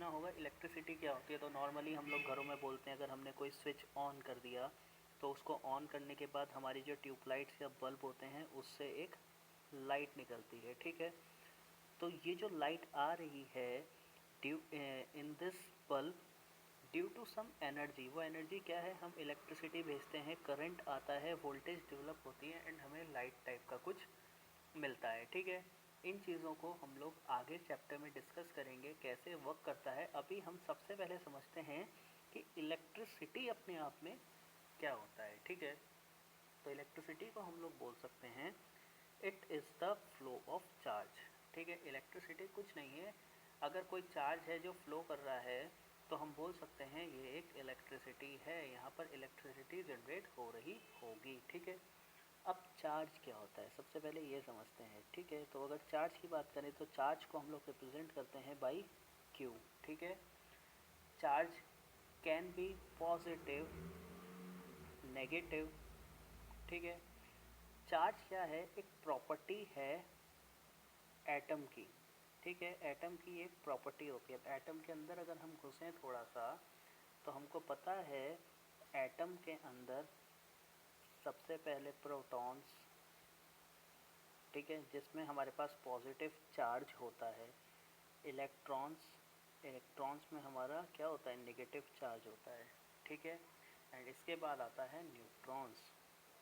समझना होगा इलेक्ट्रिसिटी क्या होती है। तो नॉर्मली हम लोग घरों में बोलते हैं, अगर हमने कोई स्विच ऑन कर दिया तो उसको ऑन करने के बाद हमारी जो ट्यूबलाइट्स या बल्ब होते हैं उससे एक लाइट निकलती है, ठीक है। तो ये जो लाइट आ रही है due in this bulb due to some energy, वो एनर्जी क्या है, हम इलेक्ट्रिसिटी भेजते हैं, करंट आता है, वोल्टेज डेवलप होती है एंड हमें लाइट टाइप का कुछ मिलता है, ठीक है। इन चीज़ों को हम लोग आगे चैप्टर में डिस्कस करेंगे कैसे वर्क करता है। अभी हम सबसे पहले समझते हैं कि इलेक्ट्रिसिटी अपने आप में क्या होता है, ठीक है। तो इलेक्ट्रिसिटी को हम लोग बोल सकते हैं it is the flow of charge, ठीक है। इलेक्ट्रिसिटी कुछ नहीं है, अगर कोई चार्ज है जो फ्लो कर रहा है तो हम बोल सकते हैं ये एक इलेक्ट्रिसिटी है, यहाँ पर इलेक्ट्रिसिटी जनरेट हो रही होगी, ठीक है। अब चार्ज क्या होता है सबसे पहले ये समझते हैं, ठीक है। तो अगर चार्ज की बात करें तो चार्ज को हम लोग रिप्रेजेंट करते हैं बाई क्यू, ठीक है। Charge can be positive, negative, ठीक है। चार्ज क्या है, एक प्रॉपर्टी है एटम की, ठीक है। एटम की एक प्रॉपर्टी होती है। एटम के अंदर अगर हम घुसें थोड़ा सा तो हमको पता है एटम के अंदर सबसे पहले प्रोटॉन्स, ठीक है, जिसमें हमारे पास पॉजिटिव चार्ज होता है। इलेक्ट्रॉन्स, इलेक्ट्रॉन्स में हमारा क्या होता है, नेगेटिव चार्ज होता है, ठीक है। एंड इसके बाद आता है न्यूट्रॉन्स,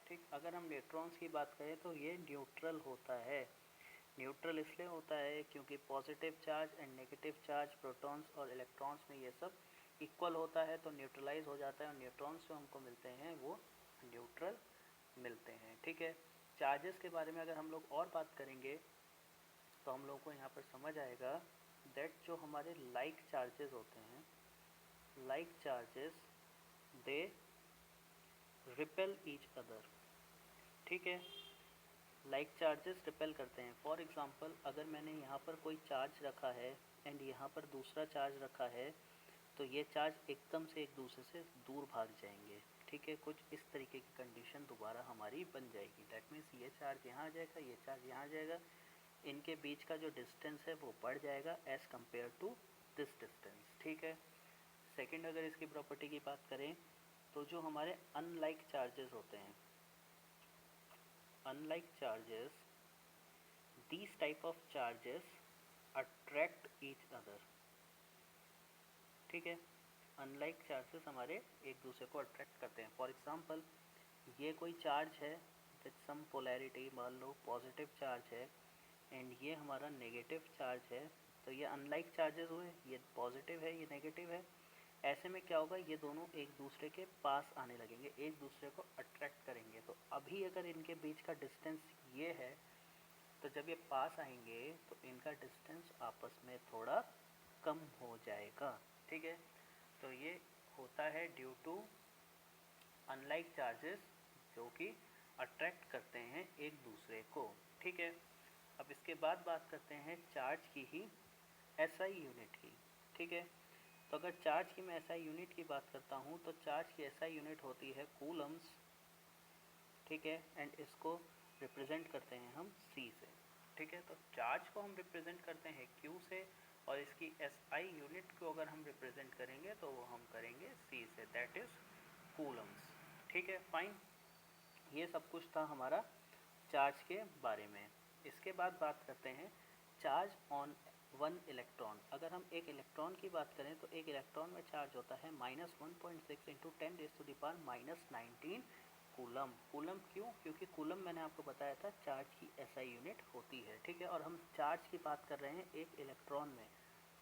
ठीक। अगर हम न्यूट्रॉन्स की बात करें तो ये न्यूट्रल होता है। न्यूट्रल इसलिए होता है क्योंकि positive charge and negative charge protons और इलेक्ट्रॉन्स में ये सब इक्वल होता है, तो न्यूट्रलाइज हो जाता है और न्यूट्रॉन्स जो हमको मिलते हैं वो न्यूट्रल मिलते हैं, ठीक है। चार्जेस के बारे में अगर हम लोग और बात करेंगे तो हम लोग को यहाँ पर समझ आएगा दैट जो हमारे लाइक चार्जेस होते हैं, like charges they repel each other, ठीक है। लाइक चार्जेस रिपेल करते हैं। फॉर एग्ज़ाम्पल अगर मैंने यहाँ पर कोई चार्ज रखा है एंड यहाँ पर दूसरा चार्ज रखा है तो ये चार्ज एकदम से एक दूसरे से दूर भाग जाएंगे, ठीक है। कुछ इस तरीके की कंडीशन दोबारा हमारी बन जाएगी। दैट मीन्स ये चार्ज यहाँ आ जाएगा, ये चार्ज यहाँ आ जाएगा, इनके बीच का जो डिस्टेंस है वो बढ़ जाएगा as compare to this distance, ठीक है। सेकेंड अगर इसकी प्रॉपर्टी की बात करें तो जो हमारे अनलाइक चार्जेस होते हैं, unlike charges, these type of charges attract each other, ठीक है। unlike charges हमारे एक दूसरे को अट्रैक्ट करते हैं। फॉर एग्ज़ाम्पल ये कोई चार्ज है विथ सम पोलैरिटी, मान लो पॉजिटिव चार्ज है एंड ये हमारा नेगेटिव चार्ज है, तो ये अनलाइक चार्जेस हुए, ये पॉजिटिव है ये नेगेटिव है। ऐसे में क्या होगा, ये दोनों एक दूसरे के पास आने लगेंगे, एक दूसरे को अट्रैक्ट करेंगे। तो अभी अगर इनके बीच का डिस्टेंस ये है तो जब ये पास आएंगे तो इनका डिस्टेंस आपस में थोड़ा कम हो जाएगा, ठीक है। तो ये होता है ड्यू टू अनलाइक चार्जेस जो कि अट्रैक्ट करते हैं एक दूसरे को, ठीक है। अब इसके बाद बात करते हैं चार्ज की ही एसआई यूनिट की, ठीक है। तो अगर चार्ज की मैं एसआई यूनिट की बात करता हूँ तो चार्ज की एसआई यूनिट होती है कूलम्स, ठीक है। एंड इसको रिप्रेजेंट करते हैं हम सी से, ठीक है। तो चार्ज को हम रिप्रेजेंट करते हैं क्यू से और इसकी एसआई यूनिट को अगर हम रिप्रेजेंट करेंगे तो वो हम करेंगे सी से, दैट इज़ कूलम्स, ठीक है। फाइन, ये सब कुछ था हमारा चार्ज के बारे में। इसके बाद बात करते हैं चार्ज ऑन वन इलेक्ट्रॉन। अगर हम एक इलेक्ट्रॉन की बात करें तो एक इलेक्ट्रॉन में चार्ज होता है -1.6 इंटू 10⁻⁹ कूलम। कूलम क्यों, क्योंकि कूलम मैंने आपको बताया था चार्ज की एसआई यूनिट होती है, ठीक है। और हम चार्ज की बात कर रहे हैं एक इलेक्ट्रॉन में,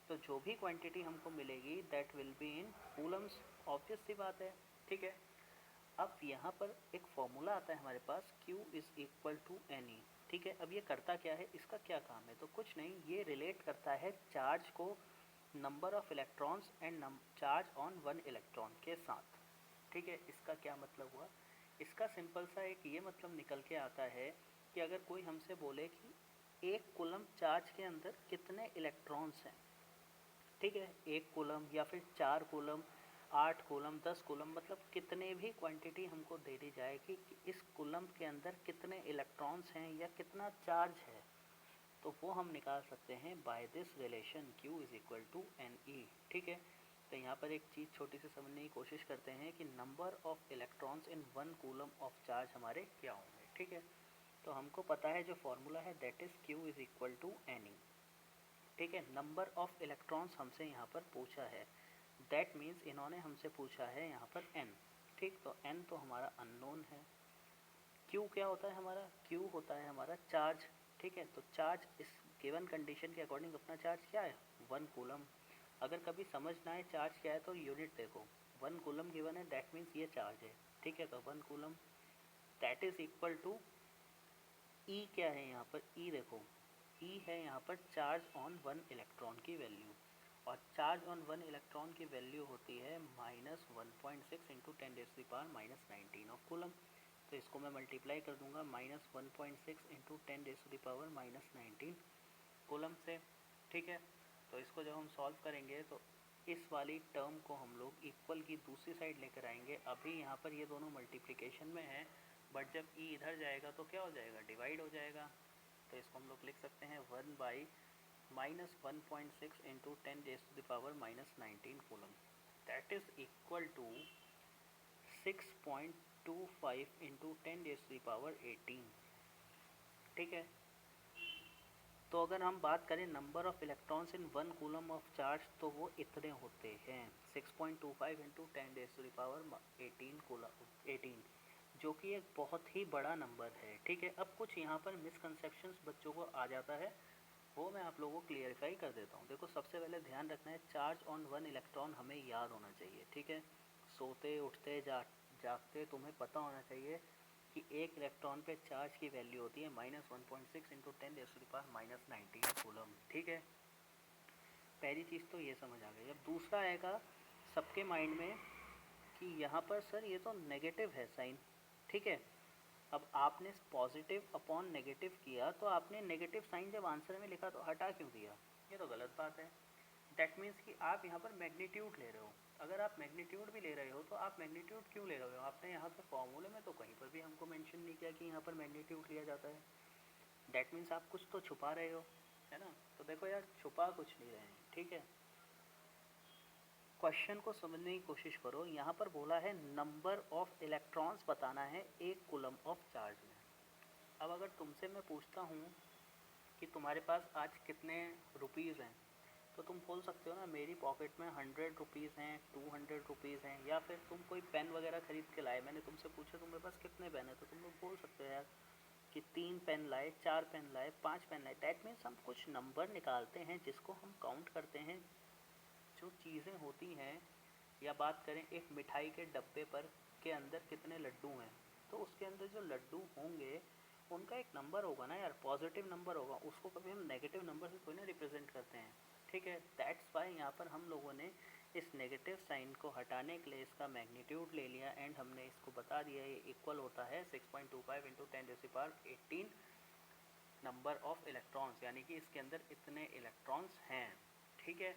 तो जो भी क्वांटिटी हमको मिलेगी that will be in coulombs, obvious सी बात है, ठीक है। अब यहाँ पर एक फॉर्मूला आता है हमारे पास Q is equal to NE, ठीक है। अब ये करता क्या है, इसका क्या काम है, तो कुछ नहीं, ये रिलेट करता है चार्ज को number of electrons and charge on one electron के साथ, ठीक है। इसका क्या मतलब हुआ, इसका सिंपल सा एक ये मतलब निकल के आता है कि अगर कोई हमसे बोले कि एक कूलम चार्ज के अंदर कितने इलेक्ट्रॉन्स हैं, ठीक है, एक कूलम या फिर 4 कूलम, 8 कूलम, 10 कूलम, मतलब कितने भी क्वांटिटी हमको दे दी जाए कि इस कूलम के अंदर कितने इलेक्ट्रॉन्स हैं या कितना चार्ज है, तो वो हम निकाल सकते हैं by this relation Q is equal to NE। ठीक है, तो यहाँ पर एक चीज़ छोटी सी समझने की कोशिश करते हैं कि number of electrons in 1 coulomb of charge हमारे क्या होंगे। ठीक है, तो हमको पता है जो फॉर्मूला है that is Q is equal to NE। ठीक है, नंबर ऑफ इलेक्ट्रॉन्स हमसे यहाँ पर पूछा है, दैट मीन्स इन्होंने हमसे पूछा है यहाँ पर n। ठीक, तो n तो हमारा अननोन है। Q क्या होता है हमारा, Q होता है हमारा चार्ज। ठीक है, तो चार्ज इस गिवन कंडीशन के अकॉर्डिंग अपना चार्ज क्या है, 1 कूलम। अगर कभी समझ ना आए चार्ज क्या है तो यूनिट देखो, 1 कूलम गिवन है दैट मीन्स ये चार्ज है। ठीक है, तो 1 coulomb that is equal to E क्या है यहाँ पर, E देखो, E है यहाँ पर चार्ज ऑन 1 इलेक्ट्रॉन की वैल्यू, और चार्ज ऑन 1 इलेक्ट्रॉन की वैल्यू होती है -1.6 इंटू 10⁻⁻19 ऑफ कूलम। तो इसको मैं मल्टीप्लाई कर दूंगा -1.6 इंटू 10⁻⁻19 कूलम से। ठीक है, तो इसको जब हम सॉल्व करेंगे तो इस वाली टर्म को हम लोग इक्वल की दूसरी साइड लेकर आएंगे। अभी यहाँ पर ये दोनों मल्टीप्लिकेशन में है, बट जब E इधर जाएगा तो क्या हो जाएगा, डिवाइड हो जाएगा। तो इसको हम लोग लिख सकते हैं 1 by -1.6 into 10⁻⁻19 coulomb, that is equal to 6.25 into 10⁻18। ठीक है, तो अगर हम बात करें number of electrons in 1 coulomb of charge तो वो इतने होते हैं 6.25 इंटू 10⁻18 कूलम 18, जो कि एक बहुत ही बड़ा नंबर है। ठीक है, अब कुछ यहाँ पर मिसकंसेप्शंस बच्चों को आ जाता है, वो मैं आप लोगों को क्लियरिफाई कर देता हूँ। देखो, सबसे पहले ध्यान रखना है चार्ज ऑन 1 इलेक्ट्रॉन हमें याद होना चाहिए। ठीक है, सोते उठते जागते तुम्हें पता होना चाहिए कि एक इलेक्ट्रॉन पे चार्ज की वैल्यू होती है -1.6 इंटू 10⁻⁻19 कूलम। ठीक है, पहली चीज़ तो ये समझ आ गई। अब दूसरा आएगा सबके माइंड में कि यहाँ पर सर ये तो नेगेटिव है साइन। ठीक है, अब आपने पॉजिटिव अपॉन नेगेटिव किया तो आपने नेगेटिव साइन जब आंसर में लिखा तो हटा क्यों दिया, ये तो गलत बात है। दैट मीन्स कि आप यहाँ पर मैग्नीट्यूड ले रहे हो। अगर आप मैग्नीट्यूड भी ले रहे हो तो आप मैग्नीट्यूड क्यों ले रहे हो, आपने यहाँ पे फॉर्मूले में तो कहीं पर भी हमको मेंशन नहीं किया कि यहाँ पर मैग्नीट्यूड लिया जाता है। दैट मीन्स आप कुछ तो छुपा रहे हो, है ना। तो देखो यार, छुपा कुछ नहीं रहे हैं। ठीक है, क्वेश्चन को समझने की कोशिश करो। यहाँ पर बोला है नंबर ऑफ इलेक्ट्रॉन्स बताना है 1 कूलम ऑफ चार्ज में। अब अगर तुमसे मैं पूछता हूँ कि तुम्हारे पास आज कितने रुपीज़ हैं, तो तुम बोल सकते हो ना मेरी पॉकेट में 100 रुपीज़ हैं, 200 रुपीज़ हैं, या फिर तुम कोई पेन वगैरह खरीद के लाए, मैंने तुमसे पूछा तुम्हारे पास कितने पेन है, तो तुम लोग बोल सकते हो यार कि 3 पेन लाए, 4 पेन लाए, 5 पेन लाए। डैट मीन्स हम कुछ नंबर निकालते हैं जिसको हम काउंट करते हैं। जो चीज़ें होती हैं, या बात करें एक मिठाई के डब्बे पर के अंदर कितने लड्डू हैं, तो उसके अंदर जो लड्डू होंगे उनका एक नंबर होगा ना यार, पॉजिटिव नंबर होगा, उसको कभी हम नेगेटिव नंबर से कोई ना रिप्रेजेंट करते हैं। ठीक है, दैट्स वाई यहाँ पर हम लोगों ने इस नेगेटिव साइन को हटाने के लिए इसका मैग्नीट्यूड ले लिया, एंड हमने इसको बता दिया ये इक्वल होता है 6.25 इंटू 10⁻18 नंबर ऑफ इलेक्ट्रॉन्स, यानी कि इसके अंदर इतने इलेक्ट्रॉन्स हैं। ठीक है,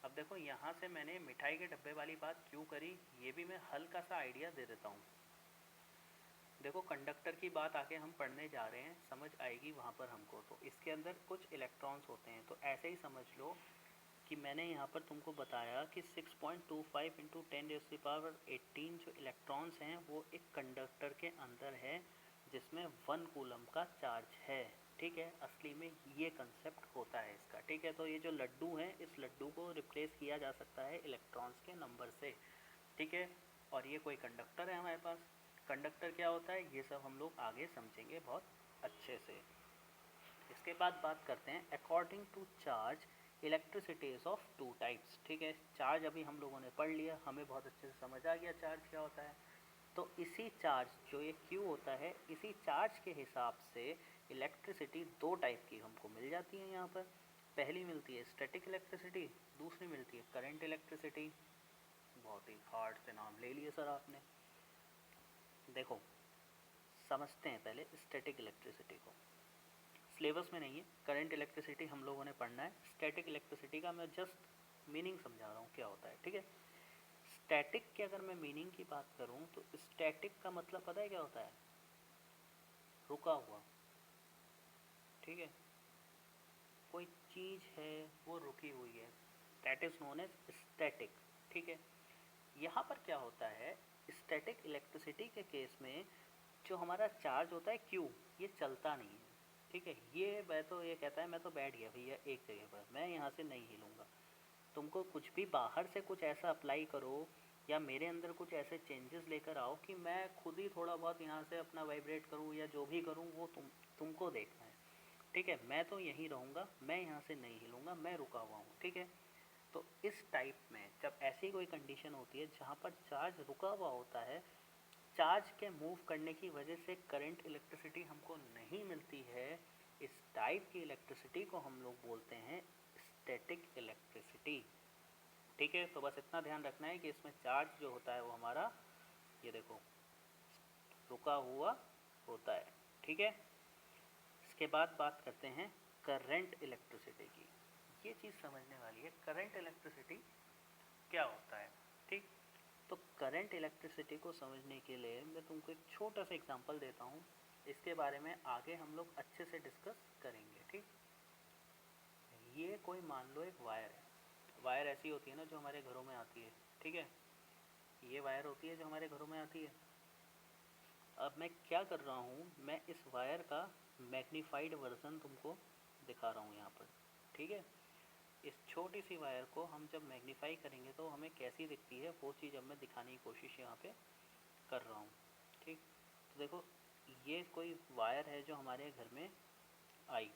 अब देखो यहाँ से मैंने मिठाई के डब्बे वाली बात क्यों करी, ये भी मैं हल्का सा आइडिया दे देता हूँ। देखो, कंडक्टर की बात आके हम पढ़ने जा रहे हैं, समझ आएगी वहाँ पर हमको। तो इसके अंदर कुछ इलेक्ट्रॉन्स होते हैं, तो ऐसे ही समझ लो कि मैंने यहाँ पर तुमको बताया कि 6.25 इंटू 10⁻18 जो इलेक्ट्रॉन्स हैं वो एक कंडक्टर के अंदर है जिसमें 1 कूलम का चार्ज है। ठीक है, असली में ये कंसेप्ट होता है इसका। ठीक है, तो ये जो लड्डू हैं, इस लड्डू को रिप्लेस किया जा सकता है इलेक्ट्रॉन्स के नंबर से। ठीक है, और ये कोई कंडक्टर है हमारे पास। कंडक्टर क्या होता है ये सब हम लोग आगे समझेंगे बहुत अच्छे से। इसके बाद बात करते हैं according to charge electricity is of 2 types. ठीक है, चार्ज अभी हम लोगों ने पढ़ लिया, हमें बहुत अच्छे से समझ आ गया चार्ज क्या होता है। तो इसी चार्ज जो ये Q होता है, इसी चार्ज के हिसाब से इलेक्ट्रिसिटी 2 टाइप की हमको मिल जाती है यहाँ पर। पहली मिलती है स्टैटिक इलेक्ट्रिसिटी, दूसरी मिलती है करंट इलेक्ट्रिसिटी। बहुत ही हार्ड से नाम ले लिए सर आपने। देखो, समझते हैं पहले स्टैटिक इलेक्ट्रिसिटी को। सिलेबस में नहीं है, करंट इलेक्ट्रिसिटी हम लोगों ने पढ़ना है। स्टैटिक इलेक्ट्रिसिटी का मैं जस्ट मीनिंग समझा रहा हूँ क्या होता है। ठीक है, स्टैटिक की अगर मैं मीनिंग की बात करूँ तो स्टैटिक का मतलब पता है क्या होता है, रुका हुआ। ठीक है, कोई चीज़ है वो रुकी हुई है, that is known as static. ठीक है, यहाँ पर क्या होता है, स्टैटिक इलेक्ट्रिसिटी के केस में जो हमारा चार्ज होता है Q, ये चलता नहीं है। ठीक है, ये कहता है मैं तो बैठ गया भैया एक जगह पर, मैं यहाँ से नहीं हिलूँगा। तुमको कुछ भी बाहर से कुछ ऐसा अप्लाई करो या मेरे अंदर कुछ ऐसे चेंजेस लेकर आओ कि मैं खुद ही थोड़ा बहुत यहाँ से अपना वाइब्रेट करूँ या जो भी करूँ, वो तुमको देखना है। ठीक है, मैं तो यहीं रहूँगा, मैं यहाँ से नहीं हिलूँगा, मैं रुका हुआ हूँ। ठीक है, तो इस टाइप में जब ऐसी कोई कंडीशन होती है जहाँ पर चार्ज रुका हुआ होता है, चार्ज के मूव करने की वजह से करंट इलेक्ट्रिसिटी हमको नहीं मिलती है, इस टाइप की इलेक्ट्रिसिटी को हम लोग बोलते हैं स्टैटिक इलेक्ट्रिसिटी। ठीक है, तो बस इतना ध्यान रखना है कि इसमें चार्ज जो होता है वो हमारा, ये देखो, रुका हुआ होता है। ठीक है, इसके बाद बात करते हैं करंट इलेक्ट्रिसिटी की। ये चीज़ समझने वाली है, करंट इलेक्ट्रिसिटी क्या होता है। ठीक, तो करंट इलेक्ट्रिसिटी को समझने के लिए मैं तुमको एक छोटा सा एग्जांपल देता हूँ, इसके बारे में आगे हम लोग अच्छे से डिस्कस करेंगे। ठीक, ये कोई मान लो एक वायर है, वायर ऐसी होती है ना जो हमारे घरों में आती है। ठीक है, ये वायर होती है जो हमारे घरों में आती है। अब मैं क्या कर रहा हूँ, मैं इस वायर का मैग्नीफाइड वर्जन तुमको दिखा रहा हूँ यहाँ पर। ठीक है, इस छोटी सी वायर को हम जब मैग्नीफाई करेंगे तो हमें कैसी दिखती है, वो चीज़ अब मैं दिखाने की कोशिश यहाँ पे कर रहा हूँ। ठीक, तो देखो, ये कोई वायर है जो हमारे घर में आई,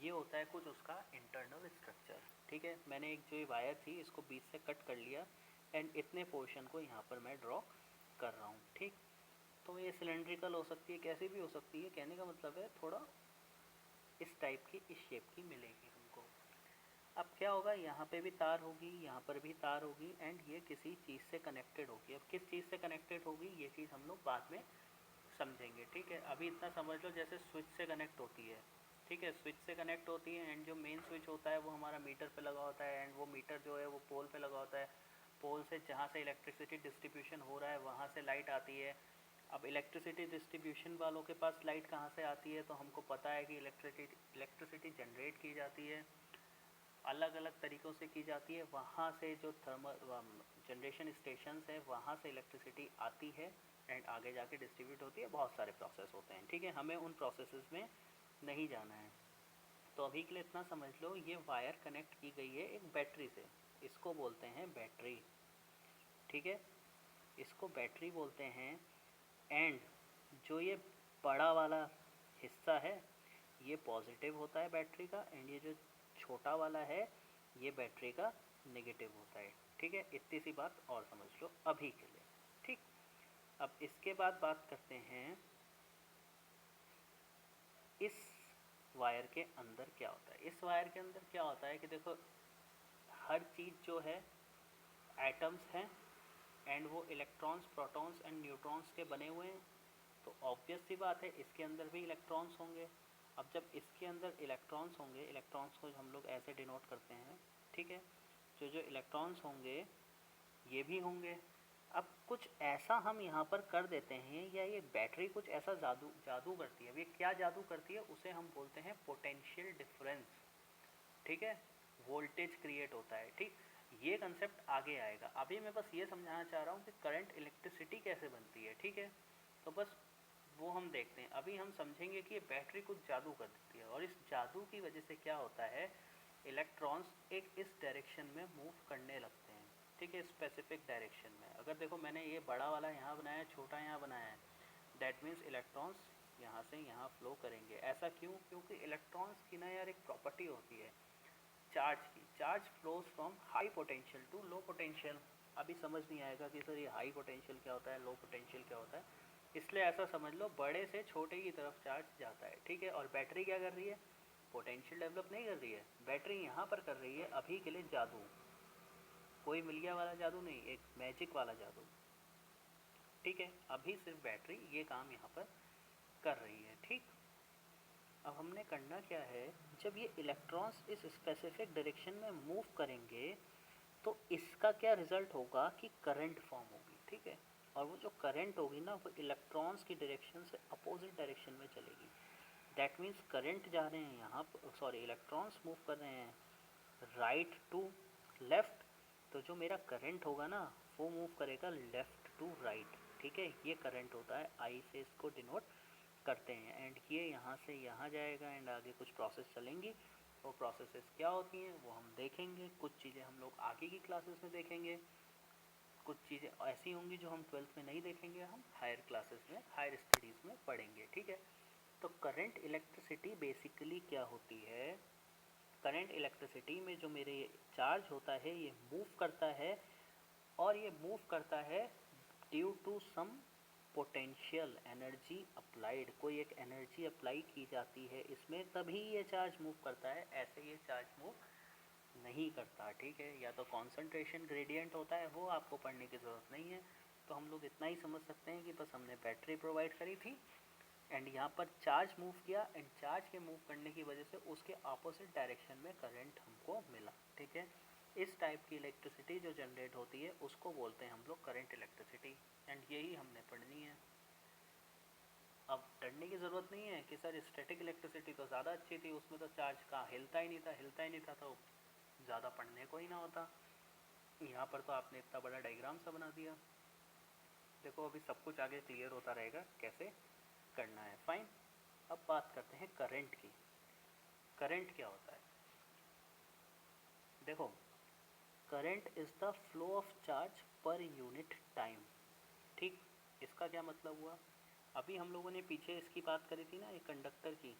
ये होता है कुछ उसका इंटरनल स्ट्रक्चर। ठीक है, मैंने एक जो वायर थी इसको बीच से कट कर लिया एंड इतने पोर्शन को यहाँ पर मैं ड्रॉ कर रहा हूँ। ठीक, तो ये सिलेंड्रिकल हो सकती है, कैसी भी हो सकती है, कहने का मतलब है थोड़ा इस टाइप की, इस शेप की मिलेगी तुमको। अब क्या होगा, यहाँ पे भी तार होगी, यहाँ पर भी तार होगी एंड ये किसी चीज़ से कनेक्टेड होगी। अब किस चीज़ से कनेक्टेड होगी ये चीज़ हम लोग बाद में समझेंगे। ठीक है, अभी इतना समझ लो जैसे स्विच से कनेक्ट होती है। ठीक है, स्विच से कनेक्ट होती है एंड जो मेन स्विच होता है वो हमारा मीटर पे लगा होता है एंड वो मीटर जो है वो पोल पे लगा होता है। पोल से जहाँ से इलेक्ट्रिसिटी डिस्ट्रीब्यूशन हो रहा है वहाँ से लाइट आती है। अब इलेक्ट्रिसिटी डिस्ट्रीब्यूशन वालों के पास लाइट कहाँ से आती है, तो हमको पता है कि इलेक्ट्रिसिटी जनरेट की जाती है, अलग अलग तरीक़ों से की जाती है। वहाँ से जो थर्मल जनरेशन स्टेशंस है वहाँ से इलेक्ट्रिसिटी आती है एंड आगे जाके डिस्ट्रीब्यूट होती है। बहुत सारे प्रोसेस होते हैं। ठीक है, हमें उन प्रोसेसेस में नहीं जाना है, तो अभी के लिए इतना समझ लो, ये वायर कनेक्ट की गई है एक बैटरी से, इसको बोलते हैं बैटरी। ठीक है, इसको बैटरी बोलते हैं एंड जो ये बड़ा वाला हिस्सा है ये पॉजिटिव होता है बैटरी का एंड ये जो छोटा वाला है ये बैटरी का नेगेटिव होता है। ठीक है, इतनी सी बात और समझ लो अभी के लिए। ठीक, अब इसके बाद बात करते हैं इस वायर के अंदर क्या होता है। इस वायर के अंदर क्या होता है कि देखो, हर चीज़ जो है एटम्स हैं एंड वो इलेक्ट्रॉन्स, प्रोटॉन्स एंड न्यूट्रॉन्स के बने हुए हैं, तो ऑब्वियस सी बात है इसके अंदर भी इलेक्ट्रॉन्स होंगे। अब जब इसके अंदर इलेक्ट्रॉन्स होंगे, इलेक्ट्रॉन्स को हम लोग ऐसे डिनोट करते हैं। ठीक है, जो इलेक्ट्रॉन्स होंगे ये भी होंगे। अब कुछ ऐसा हम यहाँ पर कर देते हैं या ये बैटरी कुछ ऐसा जादू करती है। अब ये क्या जादू करती है, उसे हम बोलते हैं पोटेंशियल डिफरेंस। ठीक है, वोल्टेज क्रिएट होता है। ठीक, ये कंसेप्ट आगे आएगा, अभी मैं बस ये समझाना चाह रहा हूँ कि करंट इलेक्ट्रिसिटी कैसे बनती है। ठीक है, तो बस वो हम देखते हैं। अभी हम समझेंगे कि ये बैटरी कुछ जादू कर देती है और इस जादू की वजह से क्या होता है, इलेक्ट्रॉन्स एक इस डायरेक्शन में मूव करने लगते हैं। ठीक है, स्पेसिफिक डायरेक्शन में। अगर देखो मैंने ये बड़ा वाला यहाँ बनाया है, छोटा यहाँ बनाया है, दैट मीन्स इलेक्ट्रॉन्स यहाँ से यहाँ फ्लो करेंगे। ऐसा क्यों, क्योंकि इलेक्ट्रॉन्स की ना यार एक प्रॉपर्टी होती है चार्ज की, charge flows from high potential to low potential. अभी समझ नहीं आएगा कि सर ये हाई पोटेंशियल क्या होता है, लो पोटेंशियल क्या होता है, इसलिए ऐसा समझ लो बड़े से छोटे की तरफ चार्ज जाता है। ठीक है, और बैटरी क्या कर रही है, पोटेंशियल डेवलप नहीं कर रही है, बैटरी यहाँ पर कर रही है अभी के लिए जादू, कोई मिलिया वाला जादू नहीं, एक मैजिक वाला जादू। ठीक है, अभी सिर्फ बैटरी ये काम यहाँ पर कर रही है। ठीक, अब हमने करना क्या है, जब ये इलेक्ट्रॉन्स इस स्पेसिफिक डायरेक्शन में मूव करेंगे तो इसका क्या रिजल्ट होगा कि करंट फॉर्म होगी। ठीक है, और वो जो करंट होगी ना वो इलेक्ट्रॉन्स की डायरेक्शन से अपोजिट डायरेक्शन में चलेगी। दैट मीन्स करंट जा रहे हैं यहाँ पर, सॉरी इलेक्ट्रॉन्स मूव कर रहे हैं राइट टू लेफ़्ट, तो जो मेरा करंट होगा ना वो मूव करेगा लेफ़्ट टू राइट, ठीक है। ये करंट होता है, आई से इसको डिनोट करते हैं। एंड ये यहाँ से यहाँ जाएगा एंड आगे कुछ प्रोसेस चलेंगी। वो प्रोसेसेस क्या होती हैं वो हम देखेंगे, कुछ चीज़ें हम लोग आगे की क्लासेस में देखेंगे, कुछ चीज़ें ऐसी होंगी जो हम 12th में नहीं देखेंगे, हम हायर क्लासेस में, हायर स्टडीज़ में पढ़ेंगे, ठीक है। तो करंट इलेक्ट्रिसिटी बेसिकली क्या होती है, करंट इलेक्ट्रिसिटी में जो मेरे चार्ज होता है ये मूव करता है, और ये मूव करता है due to some potential energy applied, कोई एक एनर्जी अप्लाई की जाती है इसमें, तभी ये चार्ज मूव करता है, ऐसे ये चार्ज मूव नहीं करता, ठीक है। या तो कॉन्सेंट्रेशन ग्रेडियंट होता है, वो आपको पढ़ने की ज़रूरत नहीं है। तो हम लोग इतना ही समझ सकते हैं कि बस हमने बैटरी प्रोवाइड करी थी एंड यहाँ पर चार्ज मूव किया, एंड चार्ज के मूव करने की वजह से उसके ऑपोजिट डायरेक्शन में करंट हमको मिला, ठीक है। इस टाइप की इलेक्ट्रिसिटी जो जनरेट होती है उसको बोलते हैं हम लोग करंट इलेक्ट्रिसिटी, एंड यही हमने पढ़नी है। अब डरने की ज़रूरत नहीं है कि सर स्टैटिक इलेक्ट्रिसिटी तो ज़्यादा अच्छी थी, उसमें तो चार्ज का हिलता ही नहीं था तो ज़्यादा पढ़ने को ही ना होता। यहाँ पर तो आपने इतना बड़ा डायग्राम सा बना दिया। देखो अभी सब कुछ आगे क्लियर होता रहेगा कैसे करना है, फाइन। अब बात करते हैं करंट की। करंट क्या होता है, देखो current is the flow of charge per unit time, ठीक। इसका क्या मतलब हुआ, अभी हम लोगों ने पीछे इसकी बात करी थी ना, ये कंडक्टर की,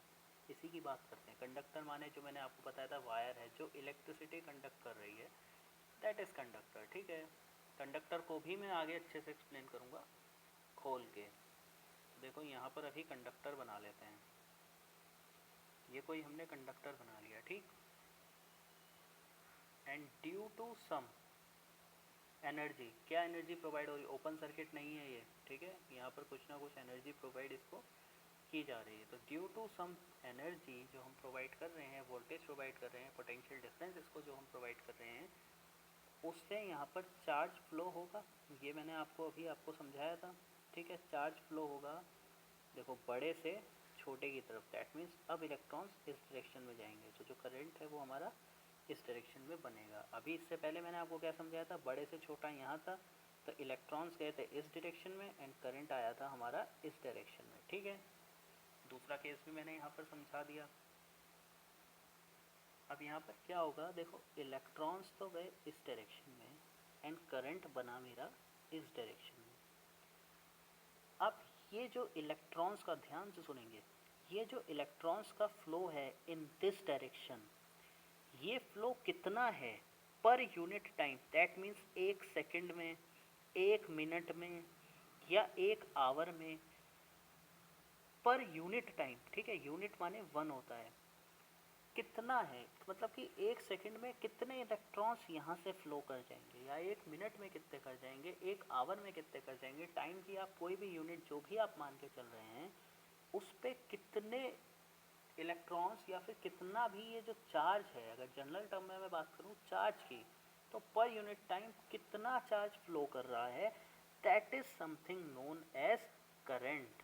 इसी की बात करते हैं। कंडक्टर माने जो मैंने आपको बताया था वायर है जो इलेक्ट्रिसिटी कंडक्ट कर रही है, दैट इज़ कंडक्टर, ठीक है। कंडक्टर को भी मैं आगे अच्छे से एक्सप्लेन करूँगा खोल के। देखो यहाँ पर अभी कंडक्टर बना लेते हैं, ये कोई हमने कंडक्टर बना लिया, ठीक। And due to some energy, क्या एनर्जी प्रोवाइड हो रही है, ओपन सर्किट नहीं है ये, ठीक है। यहाँ पर कुछ ना कुछ एनर्जी प्रोवाइड इसको की जा रही है। तो ड्यू टू सम एनर्जी जो हम प्रोवाइड कर रहे हैं, वोल्टेज प्रोवाइड कर रहे हैं, पोटेंशियल डिफरेंस इसको जो हम प्रोवाइड कर रहे हैं, उससे यहाँ पर चार्ज फ्लो होगा। ये मैंने आपको समझाया था, ठीक है। चार्ज फ्लो होगा, देखो बड़े से छोटे की तरफ, दैट मीन्स अब इलेक्ट्रॉन्स इस डायरेक्शन में जाएंगे, तो जो करंट है वो हमारा इस डायरेक्शन में बनेगा। अभी इससे पहले मैंने आपको क्या समझाया था, बड़े से छोटा यहाँ था, तो इलेक्ट्रॉन्स गए थे इस डायरेक्शन में एंड करंट आया था हमारा इस डायरेक्शन में, ठीक है। दूसरा केस भी मैंने यहाँ पर समझा दिया। अब यहाँ पर क्या होगा, देखो इलेक्ट्रॉन्स तो गए इस डायरेक्शन में एंड करंट बना मेरा इस डायरेक्शन में। अब ये जो इलेक्ट्रॉन्स का, ध्यान से सुनेंगे, ये जो इलेक्ट्रॉन्स का फ्लो है इन दिस डायरेक्शन, ये फ्लो कितना है पर यूनिट टाइम, दैट मीन्स एक सेकंड में, एक मिनट में, या एक आवर में, पर यूनिट टाइम, ठीक है। यूनिट माने 1 होता है, कितना है मतलब कि एक सेकंड में कितने इलेक्ट्रॉन्स यहाँ से फ्लो कर जाएंगे, या एक मिनट में कितने कर जाएंगे, एक आवर में कितने कर जाएंगे। टाइम की आप कोई भी यूनिट जो भी आप मान के चल रहे हैं, उस पर कितने इलेक्ट्रॉन्स या फिर कितना भी ये जो चार्ज है, अगर जनरल टर्म में मैं बात करूँ चार्ज की, तो पर यूनिट टाइम कितना चार्ज फ्लो कर रहा है, that is something known as current,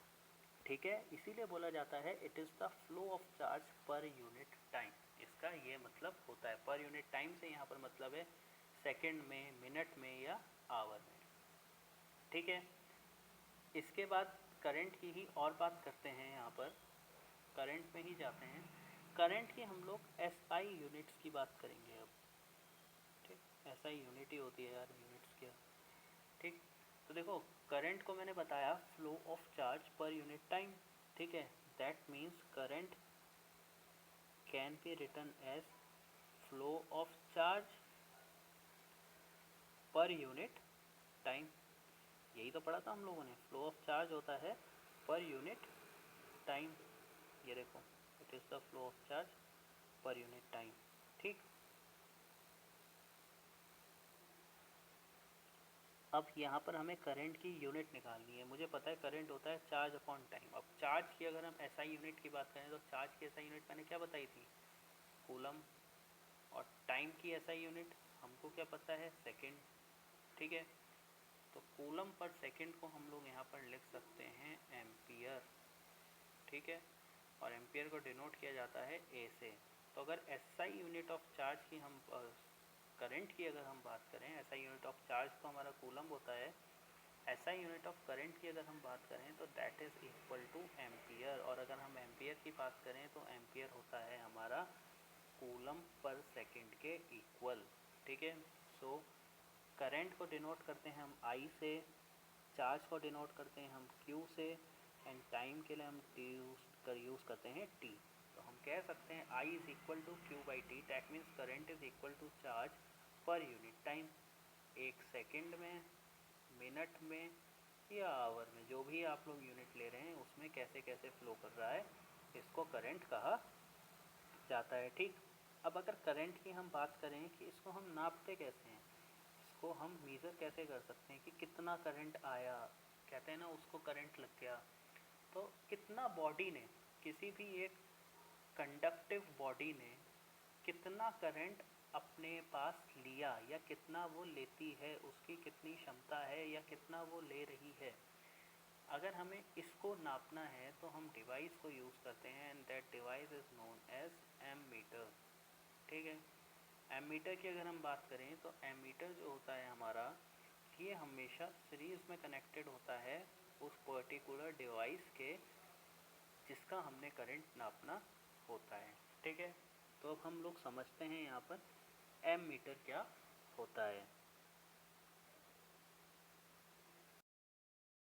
ठीक है। इसीलिए बोला जाता है it is the flow of charge per unit time. इसका ये मतलब होता है, पर यूनिट टाइम से यहाँ पर मतलब है सेकंड में, मिनट में, या आवर में, ठीक है। इसके बाद करंट की ही और बात करते हैं, यहाँ पर करंट में ही जाते हैं। करंट की हम लोग एसआई यूनिट्स की बात करेंगे अब, ठीक। एसआई यूनिट ही होती है यार, यूनिट्स क्या, ठीक। तो देखो करंट को मैंने बताया flow of charge per unit time, ठीक है। That means current can be written as flow of charge per unit time, यही तो पढ़ा था हम लोगों ने, फ्लो ऑफ चार्ज होता है पर यूनिट टाइम। ये देखो it is the flow of charge per unit time, ठीक। अब यहाँ पर हमें करंट की यूनिट निकालनी है। मुझे पता है करंट होता है चार्ज अपॉन टाइम। अब चार्ज की अगर हम एसआई यूनिट की बात करें, तो चार्ज की एसआई यूनिट मैंने क्या बताई थी, कूलम। और टाइम की एसआई यूनिट हमको क्या पता है, सेकंड, ठीक है। तो कूलम पर सेकंड को हम लोग यहाँ पर लिख सकते हैं एम्पियर, ठीक है। और एम्पियर को डिनोट किया जाता है ए से। तो अगर एसआई यूनिट ऑफ चार्ज की हम करंट की अगर हम बात करें, एसआई यूनिट ऑफ चार्ज तो हमारा कूलम होता है, एसआई यूनिट ऑफ करंट की अगर हम बात करें तो that is equal two ampere. और अगर हम एम्पियर की बात करें तो एम्पियर होता है हमारा कूलम पर सेकंड के इक्वल। ठीक है, सो करंट को डिनोट करते हैं हम आई से, चार्ज को डिनोट करते हैं हम क्यू से, एंड टाइम के लिए हम यूज़ करते हैं टी। तो हम कह सकते हैं I is equal to Q by T, that means current is equal to charge per unit time. एक सेकेंड में, मिनट में या आवर में, जो भी आप लोग यूनिट ले रहे हैं उसमें कैसे कैसे फ्लो कर रहा है, इसको करंट कहा जाता है। ठीक, अब अगर करंट की हम बात करें कि इसको हम नापते कैसे हैं, इसको हम मेज़र कैसे कर सकते हैं कि कितना करंट आया, कहते हैं ना उसको करंट लग गया, तो कितना बॉडी ने, किसी भी एक कंडक्टिव बॉडी ने कितना करंट अपने पास लिया या कितना वो लेती है, उसकी कितनी क्षमता है या कितना वो ले रही है, अगर हमें इसको नापना है तो हम डिवाइस को यूज़ करते हैं and that device is known as ammeter. ठीक है, एमीटर की अगर हम बात करें तो एमीटर जो होता है हमारा, ये हमेशा सीरीज़ में कनेक्टेड होता है उस पर्टिकुलर डिवाइस के जिसका हमने करंट नापना होता है। ठीक है, तो अब हम लोग समझते हैं यहाँ पर एमीटर क्या होता है।